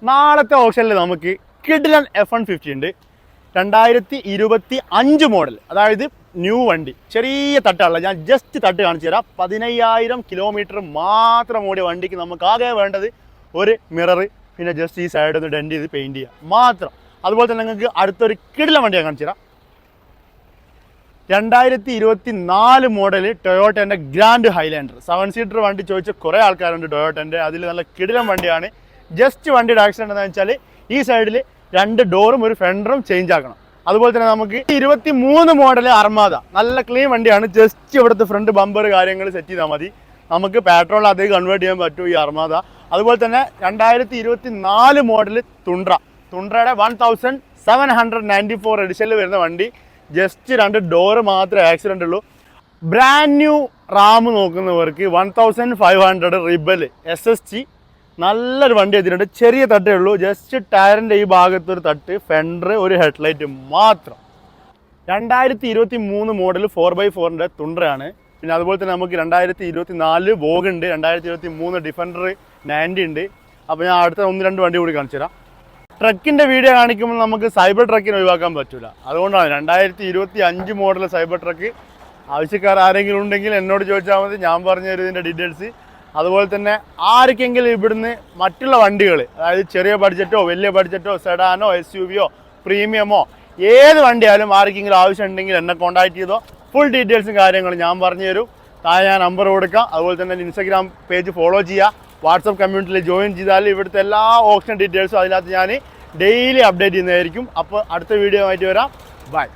നാളത്തെ ഓപ്ഷനിൽ നമുക്ക് കിഡിലൻ F150 ഉണ്ട്. 2025 മോഡൽ, അതായത് ന്യൂ വണ്ടി. ചെറിയ തട്ടാണല്ലോ, ഞാൻ ജസ്റ്റ് തട്ട് കാണിച്ചു തരാം. 15,000 കിലോമീറ്റർ മാത്രം ഓടിയ വണ്ടിക്ക് നമുക്ക് ആകെ വേണ്ടത് ഒരു മിറർ, പിന്നെ ജസ്റ്റ് ഈ സൈഡ് ഒന്ന് ഡെൻഡ് ചെയ്ത് പെയിൻറ്റ് ചെയ്യുക മാത്രം. അതുപോലെ തന്നെ നിങ്ങൾക്ക് അടുത്തൊരു കിഡിലൻ വണ്ടി ഞാൻ കാണിച്ചു തരാം. 2024 മോഡൽ ടൊയോട്ടേൻ്റെ ഗ്രാൻഡ് ഹൈലാൻഡർ 7 സീറ്റർ വണ്ടി ചോദിച്ച കുറേ ആൾക്കാരുണ്ട് ടൊയോട്ടേൻ്റെ. അതിൽ നല്ല കിടിലൻ വണ്ടിയാണ്. ജസ്റ്റ് വണ്ടിയുടെ ആക്സിഡൻറ്റ് എന്താണെന്ന് വെച്ചാൽ ഈ സൈഡിൽ 2 ഡോറും ഒരു ഫെൻഡറും ചേഞ്ച് ആക്കണം. അതുപോലെ തന്നെ നമുക്ക് 23 മോഡൽ അർമാദ, നല്ല ക്ലീൻ വണ്ടിയാണ്. ജസ്റ്റ് ഇവിടുത്തെ ഫ്രണ്ട് ബമ്പർ കാര്യങ്ങൾ സെറ്റ് ചെയ്താൽ മതി. നമുക്ക് പെട്രോൾ അതേ കൺവേർട്ട് ചെയ്യാൻ പറ്റും ഈ അർമാദ. അതുപോലെ തന്നെ 2024 മോഡൽ തുണ്ട്രയുടെ 1794 എഡിഷനിൽ വരുന്ന വണ്ടി. ജസ്റ്റ് 2 ഡോറ് മാത്രമേ ആക്സിഡൻ്റ് ഉള്ളൂ. ബ്രാൻഡ് ന്യൂ റാം നോക്കുന്നവർക്ക് 1500 റിബൽ SST നല്ലൊരു വണ്ടി എത്തിയിട്ടുണ്ട്. ചെറിയ തട്ടേ ഉള്ളൂ, ജസ്റ്റ് ടയറിൻ്റെ ഈ ഭാഗത്തൊരു തട്ട്, ഫെൻഡർ, ഒരു ഹെഡ്ലൈറ്റ് മാത്രം. 2023 മോഡൽ 4x4ൻ്റെ തുണ്ട്രയാണ്. പിന്നെ അതുപോലെ തന്നെ നമുക്ക് 2024 വോഗ് ഉണ്ട്, 2023 ഡിഫൻഡർ 90 ഉണ്ട്. അപ്പോൾ ഞാൻ അടുത്ത 1-2 വണ്ടി കൂടി കാണിച്ചു തരാം. ട്രക്കിൻ്റെ വീഡിയോ കാണിക്കുമ്പോൾ നമുക്ക് സൈബർ ട്രക്കിന് ഒഴിവാക്കാൻ പറ്റില്ല. അതുകൊണ്ടാണ് 2025 മോഡൽ സൈബർ ട്രക്ക്. ആവശ്യക്കാർ ആരെങ്കിലും ഉണ്ടെങ്കിൽ എന്നോട് ചോദിച്ചാൽ മതി, ഞാൻ പറഞ്ഞു തരും ഇതിൻ്റെ ഡീറ്റെയിൽസ്. അതുപോലെ തന്നെ ആർക്കെങ്കിലും ഇവിടുന്ന് മറ്റുള്ള വണ്ടികൾ, അതായത് ചെറിയ ബഡ്ജറ്റോ വലിയ ബഡ്ജറ്റോ സെഡാനോ SUV-യോ പ്രീമിയമോ ഏത് വണ്ടിയായാലും ആർക്കെങ്കിലും ആവശ്യമുണ്ടെങ്കിൽ എന്നെ കോൺടാക്ട് ചെയ്തോ. ഫുൾ ഡീറ്റെയിൽസും കാര്യങ്ങളും ഞാൻ പറഞ്ഞു തരും. താഴെ ഞാൻ നമ്പർ കൊടുക്കാം. അതുപോലെ തന്നെ ഇൻസ്റ്റാഗ്രാം പേജ് ഫോളോ ചെയ്യുക. വാട്സപ്പ് കമ്മ്യൂണിറ്റിയിൽ ജോയിൻ ചെയ്താൽ ഇവിടുത്തെ എല്ലാ ഓപ്ഷൻ ഡീറ്റെയിൽസും അതിനകത്ത് ഞാൻ ഡെയിലി അപ്ഡേറ്റ് ചെയ്യുന്നതായിരിക്കും. അപ്പോൾ അടുത്ത വീഡിയോ ആയിട്ട് വരാം. ബൈ.